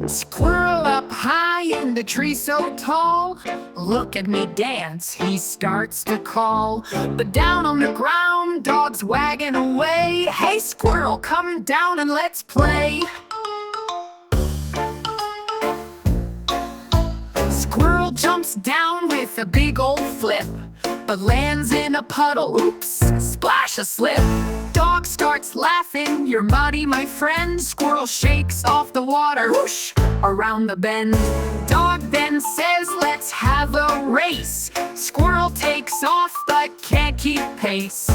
Squirrel up high in the tree so tall. Look at me dance, he starts to call. But down on the ground, dog's wagging away. Hey squirrel, come down and let's play. Squirrel jumps down with a big old flip, but lands in a puddle. Oops, splash a slip. Dog starts laughing, you're muddy my friend. Squirrel shakes off the water, whoosh, around the bend. Dog then says, let's have a race. Squirrel takes off but can't keep pace.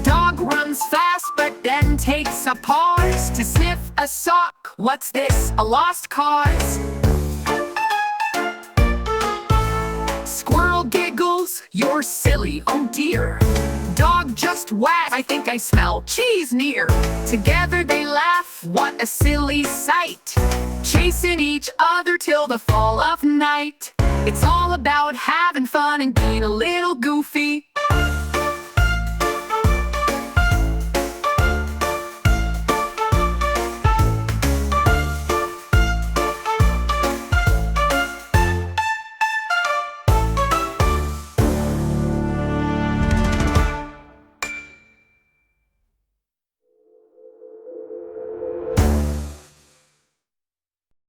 Dog runs fast but then takes a pause to sniff a sock. What's this, a lost cause? Squirrel giggles, you're silly, oh dear. Dog just wag, I think I smell cheese near. Together they laugh, what a silly sight, chasing each other till the fall of night. It's all about having fun and being a little goofy.